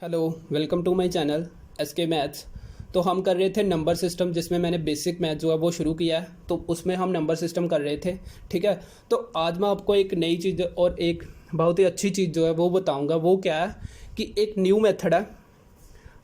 Hello, welcome to my channel SK maths. तो हम कर रहे थे नंबर सिस्टम, जिसमें मैंने बेसिक मैथ जो है वो शुरू किया है। तो उसमें हम नंबर सिस्टम कर रहे थे, ठीक है। तो आज मैं आपको एक नई चीज़ और एक बहुत ही अच्छी चीज़ जो है वो बताऊंगा। वो क्या है कि एक न्यू मेथड है,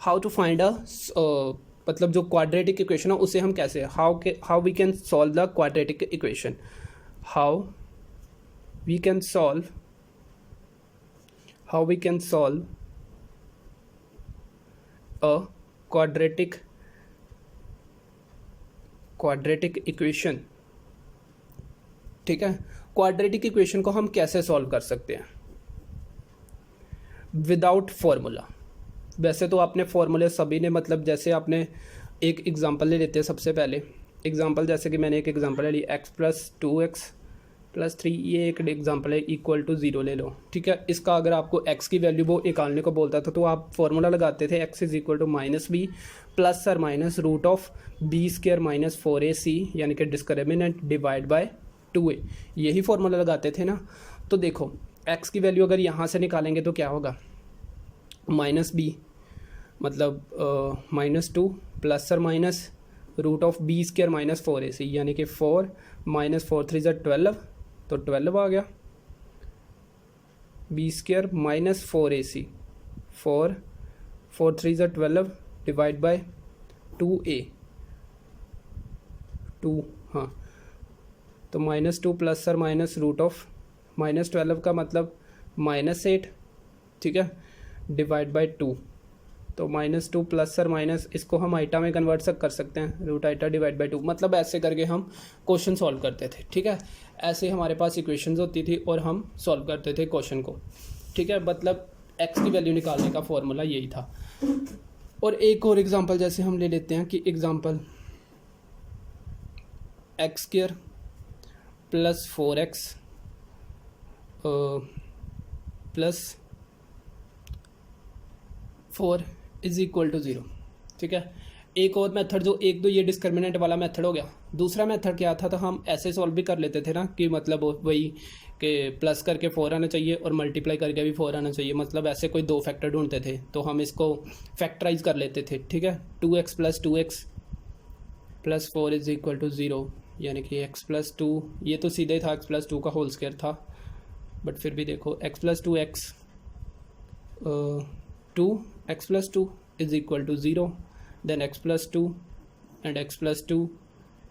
हाउ टू फाइंड मतलब जो क्वाड्रेटिक इक्वेशन है उसे हम कैसे how we can solve the quadratic equation. How we can solve how we can solve a quadratic equation. ठीक है, क्वाड्रेटिक इक्वेशन को हम कैसे सॉल्व कर सकते हैं विदाउट फॉर्मूला। वैसे तो आपने फॉर्मूले सभी ने, मतलब जैसे आपने एक एग्जांपल ले लेते हैं। सबसे पहले एग्जांपल, जैसे कि मैंने एक एग्जांपल ले ली x+2x+3, ये एक एग्जांपल है। इक्वल टू 0 ले लो, ठीक है। इसका अगर आपको x की वैल्यू वो निकालने को बोलता था तो आप फॉर्मूला लगाते थे x is equal to -b plus और minus root of b² - 4ac, यानी कि डिस्क्रिमिनेंट डिवाइड बाय 2a। यही फॉर्मूला लगाते थे ना। तो देखो, x की वैल्यू अगर यहाँ से निकालेंगे तो क्या होगा, -b मतलब -2 प्लस और minus root of b² - 4ac, यानी कि 4 - 4 3 = 12, तो 12 आ गया। b² - 4ac, 4 4 3 = 12 divide by 2a 2, हाँ। तो -2 प्लस और माइनस रूट ऑफ -12 का मतलब -8, ठीक है, डिवाइड बाय 2। तो -2 प्लस और माइनस, इसको हम आइटा में कन्वर्ट कर सकते हैं, रूट आइटा डिवाइड बाय 2। मतलब ऐसे करके हम क्वेश्चन सॉल्व करते थे, ठीक है। ऐसे हमारे पास इक्वेशंस होती थी और हम सॉल्व करते थे क्वेश्चन को, ठीक है। मतलब x की वैल्यू निकालने का फॉर्मूला यही था। और एक और एग्जांपल जैसे हम ले लेते हैं कि example x² + 4x plus 4 is equal to 0, ठीक है। एक और मेथड, जो एक तो ये डिस्क्रिमिनेंट वाला मेथड हो गया। दूसरा मेथड क्या था, तो हम ऐसे सॉल्व भी कर लेते थे ना, कि मतलब वही कि प्लस करके 4 आना चाहिए और मल्टीप्लाई करके भी 4 आना चाहिए। मतलब ऐसे कोई दो फैक्टर ढूंढते थे तो हम इसको फैक्टराइज कर लेते थे, ठीक है। 2x + 2x + 4 is equal to 0, यानी कि x + 2, ये तो सीधे था x + 2 का होल स्क्वायर था, बट फिर भी देखो x + 2x 2x + 2 is equal to 0, then x + 2 and x + 2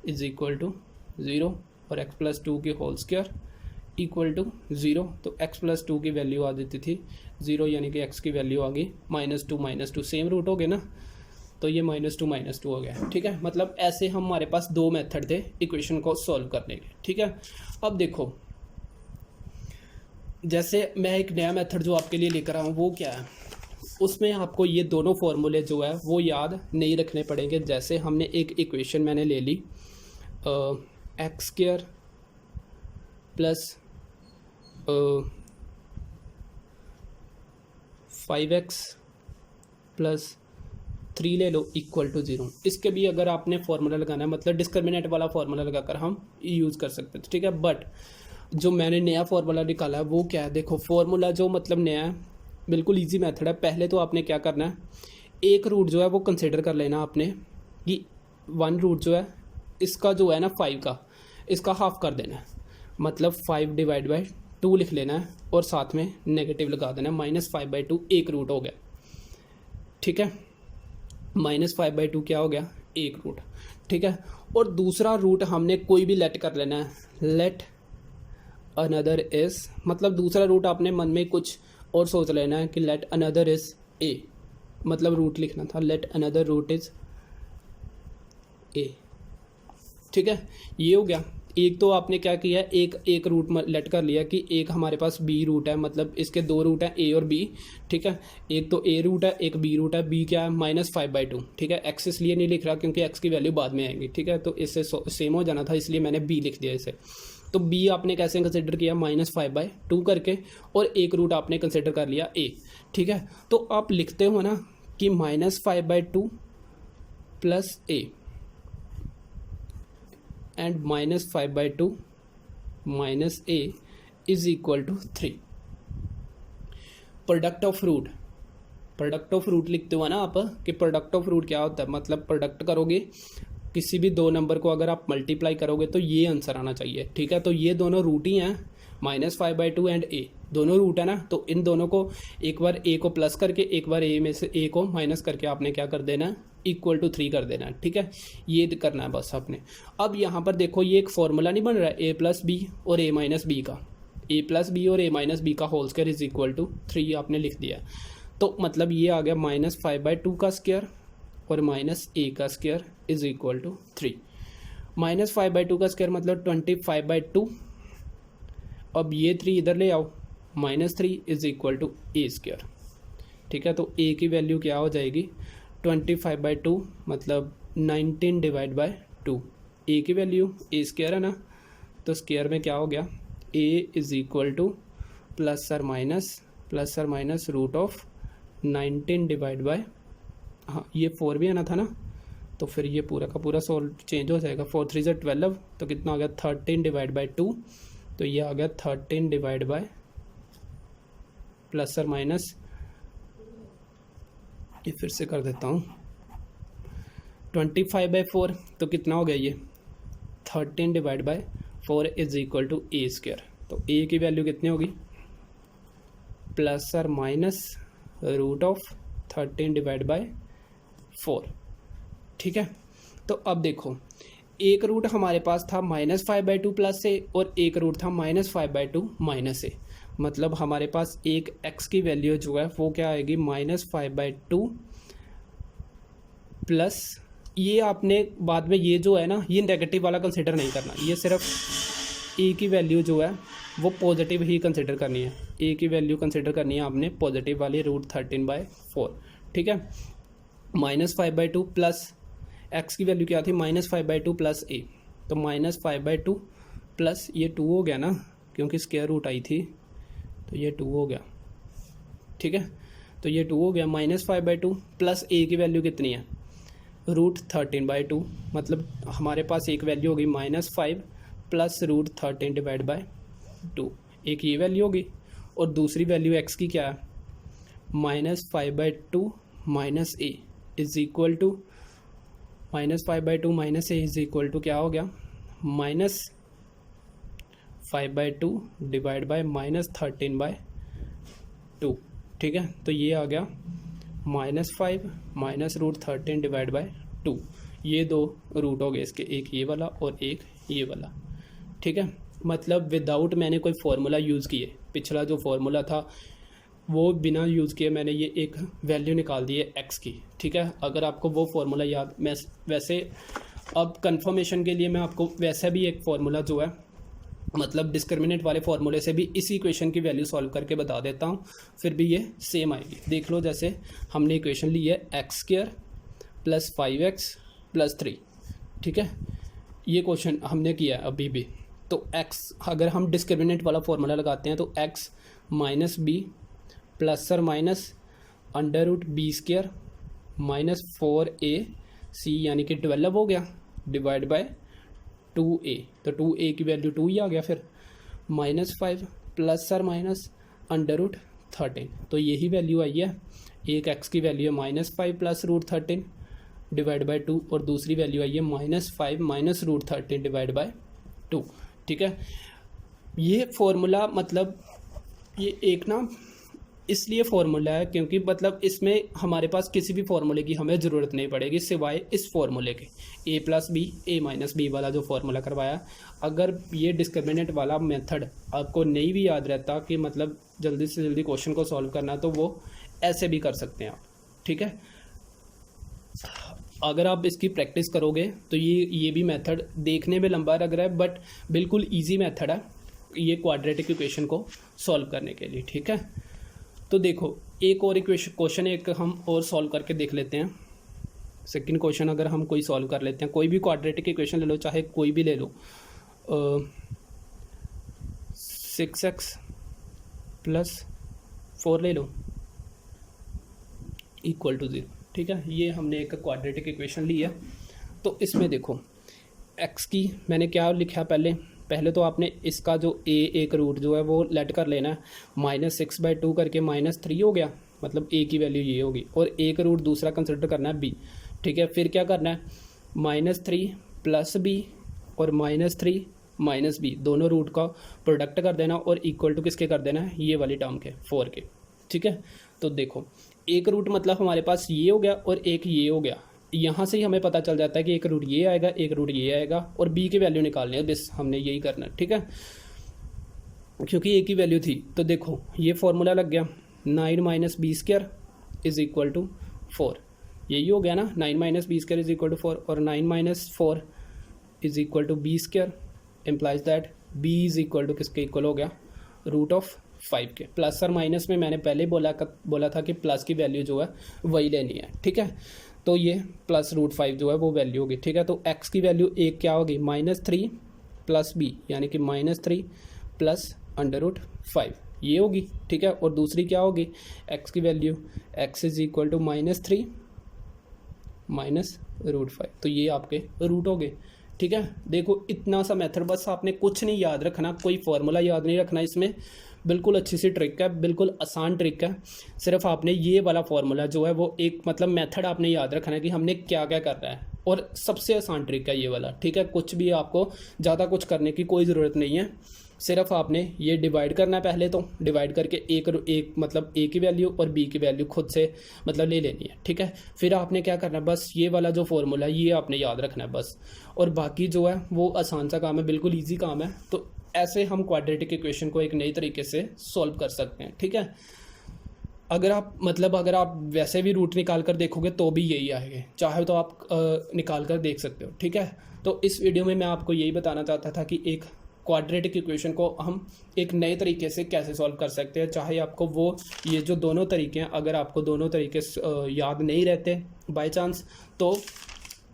is equal to 0 और x + 2 की होल स्क्वायर इक्वल टू 0। तो x + 2 की वैल्यू आ जाती थी 0, यानी कि x की वैल्यू आ गई -2 सेम रूट हो गए ना, तो ये -2 हो गया, ठीक है। मतलब ऐसे हमारे पास दो मेथड थे इक्वेशन को सॉल्व करने के, ठीक है। अब देखो, जैसे मैं एक नया मेथड जो आपके लिए लेकर आया हूँ वो क्या है, उसमें आपको ये दोनों फॉर्मूले जो है वो याद नहीं रखने पड़ेंगे। जैसे हमने एक इक्वेशन मैंने ले ली x² + 5x + 3 ले लो इक्वल टू 0। इसके भी अगर आपने फॉर्मूला लगाना है, मतलब डिस्क्रिमिनेंट वाला फॉर्मूला लगाकर हम यूज़ कर सकते थे, ठीक है। बट जो मैंने नया फॉर्मूला निकाला है वो क्या है, देखो फॉर्मूला जो मतलब नया है, बिल्कुल इजी मेथड है। पहले तो आपने क्या करना है, एक रूट जो है वो कंसिडर कर लेना आपने, कि 1 रूट जो है इसका जो है ना 5 का, इसका हाफ कर देना है, मतलब 5 डिवाइड बाय 2 लिख लेना है और साथ में नेगेटिव लगा देना है। -5/2 एक रूट हो गया, ठीक है। -5/2 क्या हो गया, एक रूट, ठीक है। और दूसरा रूट हमने कोई भी लेट कर लेना है, लेट अनदर इज, मतलब दूसरा रूट आपने मन में कुछ और सोच लेना है कि लेट अनदर इज a, मतलब रूट लिखना था, let another root is a, ठीक है। ये हो गया। एक तो आपने क्या किया, एक रूट लेट कर लिया कि एक हमारे पास b रूट है, मतलब इसके दो रूट हैं a और b, ठीक है। एक तो a रूट है, एक b रूट है। b क्या है, -5/2, ठीक है। x इसलिए नहीं लिख रहा क्योंकि x की वैल्यू बाद में आएगी, ठीक है। तो इससे सेम हो जाना था, इसलिए मैंने b लिख दिया इसे। तो b आपने कैसे कंसिडर किया, -5/2 करके, और एक रूट आपने कंसिडर कर लिया a, ठीक है। तो आप लिखते हो ना कि -5/2 plus a and -5/2 minus a is equal to 3। Product of root product of root लिखते हो ना आप, कि प्रोडक्ट ऑफ रूट क्या होता है, मतलब प्रोडक्ट करोगे किसी भी दो नंबर को अगर आप मल्टीप्लाई करोगे तो ये आंसर आना चाहिए, ठीक है। तो ये दोनों रूट ही हैं, -5/2 एंड ए दोनों रूट है ना, तो इन दोनों को एक बार ए को प्लस करके एक बार ए में से ए को माइनस करके आपने क्या कर देना है, इक्वल टू 3 कर देना है, ठीक है। ये करना है बस आपने। अब यहाँ पर देखो ये एक फॉर्मूला नहीं बन रहा है a+b और a-b का, a+b और a-b का whole square is equal to 3 आपने लिख दिया। तो मतलब ये आ गया -5/2 का स्क्वायर और -a का स्क्वायर इज इक्वल टू 3। -5/2 का स्क्वायर मतलब 25/2। अब ये 3 इधर ले आओ, -3 is equal to a square, ठीक है। तो a की वैल्यू क्या हो जाएगी, 25/2 मतलब 19/2। a की वैल्यू a स्क्वायर है ना, तो स्क्वायर में क्या हो गया, a is equal two plus और माइनस रूट ऑफ 19 हाँ ये 4 भी आना था ना, तो फिर ये पूरा का पूरा सोल्व चेंज हो जाएगा। 4 3 = 12, तो कितना हो गया 13/2, तो ये आ गया 13 प्लस और माइनस, ये फिर से कर देता हूँ 25/4, तो कितना हो गया ये 13/4 is equal to a square. तो a की वैल्यू कितनी होगी, प्लस और माइनस रूट ऑफ 13/4, ठीक है। तो अब देखो एक रूट हमारे पास था -5/2 प्लस a और एक रूट था -5/2 माइनस a, मतलब हमारे पास एक x की वैल्यू जो है वो क्या आएगी, -5/2 प्लस ये आपने बाद में ये जो है ना ये नेगेटिव वाला कंसिडर नहीं करना, ये सिर्फ a की वैल्यू जो है वो पॉजिटिव ही कंसिडर करनी है। a की वैल्यू कंसिडर करनी है आपने पॉजिटिव वाली √13/4, ठीक है। -5/2 प्लस x की वैल्यू क्या थी, -5/2 प्लस a, तो -5/2 प्लस ये 2 हो गया ना, क्योंकि स्क्वायर रूट आई थी तो ये 2 हो गया, ठीक है। तो ये 2 हो गया, -5/2 प्लस a की वैल्यू कितनी है, √13/2, मतलब हमारे पास एक वैल्यू होगी -5 प्लस √13/2, एक ये वैल्यू होगी, और दूसरी वैल्यू x की क्या है, -5/2 minus a is equal to -5/2 minus a is equal to क्या हो गया, -5/2 डिवाइड बाय -13/2, ठीक है। तो ये आ गया -5 माइनस √13/2, ये दो रूट हो गए इसके, एक ये वाला और एक ये वाला, ठीक है। मतलब विदाउट मैंने कोई फार्मूला यूज़ किए, पिछला जो फार्मूला था वो बिना यूज़ किए मैंने ये एक वैल्यू निकाल दी है x की, ठीक है। अगर आपको वो फार्मूला याद, मैं वैसे अब कंफर्मेशन के लिए मैं आपको वैसे भी एक फार्मूला जो है मतलब डिस्क्रिमिनेंट वाले फार्मूले से भी इसी इक्वेशन की वैल्यू सॉल्व करके बता देता हूँ, फिर भी ये सेम आएगी। देख लो, जैसे हमने इक्वेशन ली है x² + 5x + 3, ठीक है। ये क्वेश्चन हमने किया है अभी भी। तो x अगर हम डिस्क्रिमिनेंट वाला फार्मूला लगाते हैं तो x - b प्लस और माइनस √b² - 4ac यानी कि 12 हो गया, डिवाइड बाय 2a, तो 2a की वैल्यू 2 ही आ गया, फिर -5 प्लस और माइनस √13, तो यही वैल्यू आई है। एक x की वैल्यू है -5 प्लस √13 डिवाइड बाय 2, और दूसरी वैल्यू आई है -5 माइनस √13 डिवाइड बाय 2, ठीक है। ये फॉर्मूला मतलब ये एक ना इसलिए फार्मूला है क्योंकि मतलब इसमें हमारे पास किसी भी फार्मूले की हमें ज़रूरत नहीं पड़ेगी सिवाय इस फार्मूले के, a+b a-b वाला जो फार्मूला करवाया। अगर ये डिस्क्रिमिनेंट वाला मेथड आपको नहीं भी याद रहता कि मतलब जल्दी से जल्दी क्वेश्चन को सॉल्व करना, तो वो ऐसे भी कर सकते हैं आप, ठीक है। अगर आप इसकी प्रैक्टिस करोगे तो ये भी मेथड देखने में लंबा लग रहा है बट बिल्कुल ईजी मेथड है ये क्वाड्रेटिक इक्वेशन को सॉल्व करने के लिए, ठीक है। तो देखो एक और क्वेश्चन एक हम और सॉल्व करके देख लेते हैं। सेकंड क्वेश्चन अगर हम कोई सॉल्व कर लेते हैं, कोई भी क्वाड्रेटिक इक्वेशन ले लो, चाहे कोई भी ले लो, 6x + 4 ले लो = 0, ठीक है। ये हमने एक क्वाड्रेटिक इक्वेशन ली है। तो इसमें देखो x की मैंने क्या लिखा, पहले तो आपने इसका जो एक रूट जो है वो लेट कर लेना है, -6/2 करके -3 हो गया, मतलब ए की वैल्यू ये होगी, और ए का रूट दूसरा कंसिडर करना है बी, ठीक है। फिर क्या करना है, -3 प्लस बी और -3 माइनस बी, दोनों रूट का प्रोडक्ट कर देना और इक्वल टू किसके कर देना है, ये वाली टर्म के 4 के, ठीक है। तो देखो एक रूट मतलब हमारे पास ये हो गया और एक ये हो गया, यहाँ से ही हमें पता चल जाता है कि एक रूट ये आएगा, एक रूट ये आएगा, और बी की वैल्यू निकालनी है, बस हमने यही करना है, ठीक है। क्योंकि ए की वैल्यू थी तो देखो ये फॉर्मूला लग गया, 9 minus b square is equal to 4, यही हो गया ना, 9 minus b square is equal to 4, और 9 minus 4 is equal to b square, implies that b is equal to किसके इक्वल हो गया, रूट ऑफ 5 के। प्लस और माइनस में मैंने पहले बोला था कि प्लस की वैल्यू जो है वही लेनी है, ठीक है। तो ये प्लस √5 जो है वो वैल्यू होगी, ठीक है। तो x की वैल्यू एक क्या होगी, -3 प्लस b, यानी कि -3 प्लस √5 ये होगी, ठीक है। और दूसरी क्या होगी, x की value x is equal to -3 minus √5, तो ये आपके रूट हो गए, ठीक है। देखो इतना सा मेथड, बस आपने कुछ नहीं याद रखना, कोई फार्मूला याद नहीं रखना, इसमें बिल्कुल अच्छी सी ट्रिक है, बिल्कुल आसान ट्रिक है। सिर्फ आपने ये वाला फार्मूला जो है वो एक मतलब मेथड आपने याद रखना है कि हमने क्या क्या करना है, और सबसे आसान ट्रिक है ये वाला, ठीक है। कुछ भी आपको ज़्यादा कुछ करने की कोई ज़रूरत नहीं है, सिर्फ आपने ये डिवाइड करना है पहले, तो डिवाइड करके एक मतलब ए की वैल्यू और बी की वैल्यू खुद से मतलब ले लेनी है, ठीक है। फिर आपने क्या करना है, बस ये वाला जो फॉर्मूला है ये आपने याद रखना है बस, और बाकी जो है वो आसान सा काम है, बिल्कुल ईजी काम है। तो ऐसे हम क्वाड्रेटिक इक्वेशन को एक नई तरीके से सॉल्व कर सकते हैं, ठीक है। अगर आप वैसे भी रूट निकाल कर देखोगे तो भी यही आएंगे, चाहे तो आप निकाल कर देख सकते हो, ठीक है। तो इस वीडियो में मैं आपको यही बताना चाहता था कि एक क्वाड्रेटिक इक्वेशन को हम एक नए तरीके से कैसे सॉल्व कर सकते हैं, चाहे आपको वो ये जो दोनों तरीके हैं, अगर आपको दोनों तरीके याद नहीं रहते बाय चांस, तो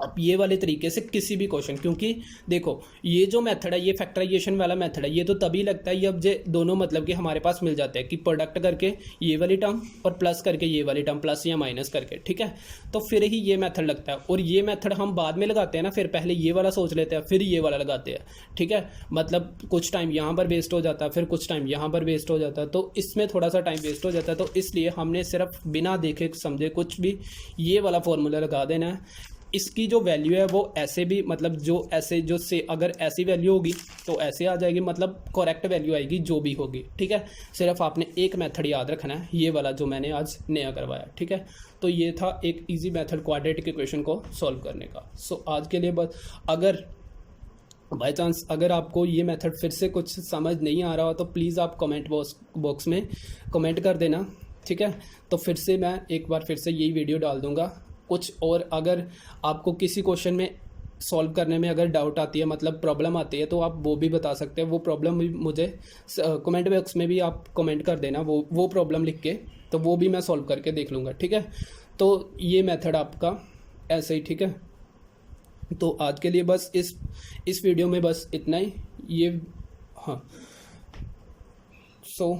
आप ये वाले तरीके से किसी भी क्वेश्चन, क्योंकि देखो ये जो मेथड है ये फैक्टराइजेशन वाला मेथड है, ये तो तभी लगता है जब ये दोनों मतलब कि हमारे पास मिल जाते हैं कि प्रोडक्ट करके ये वाली टर्म और प्लस करके ये वाली टर्म, प्लस या माइनस करके, ठीक है। तो फिर ही ये मेथड लगता है, और ये मेथड हम बाद में लगाते हैं ना, फिर पहले ये वाला सोच लेते हैं फिर ये वाला लगाते हैं, ठीक है। मतलब कुछ टाइम यहाँ पर वेस्ट हो जाता है, फिर कुछ टाइम यहाँ पर वेस्ट हो जाता है, तो इसमें थोड़ा सा टाइम वेस्ट हो जाता है। तो इसलिए हमने सिर्फ बिना देखे समझे कुछ भी ये वाला फॉर्मूला लगा देना है। इसकी जो वैल्यू है वो ऐसे भी मतलब जो से अगर ऐसी वैल्यू होगी तो ऐसे आ जाएगी, मतलब करेक्ट वैल्यू आएगी जो भी होगी, ठीक है। सिर्फ आपने एक मेथड याद रखना है, ये वाला जो मैंने आज नया करवाया, ठीक है। तो ये था एक इजी मेथड क्वाड्रेटिक इक्वेशन को सॉल्व करने का। सो आज के लिए बस, अगर बाय चांस अगर आपको ये मेथड फिर से कुछ समझ नहीं आ रहा हो तो प्लीज़ आप कमेंट बॉक्स में कमेंट कर देना, ठीक है। तो फिर से मैं एक बार फिर से यही वीडियो डाल दूँगा कुछ, और अगर आपको किसी क्वेश्चन में सॉल्व करने में अगर डाउट आती है, मतलब प्रॉब्लम आती है, तो आप वो भी बता सकते हैं। वो प्रॉब्लम भी मुझे कमेंट बॉक्स में भी आप कमेंट कर देना, वो प्रॉब्लम लिख के, तो वो भी मैं सॉल्व करके देख लूँगा, ठीक है। तो ये मेथड आपका ऐसे ही, ठीक है। तो आज के लिए बस इस वीडियो में बस इतना ही, ये हाँ। सो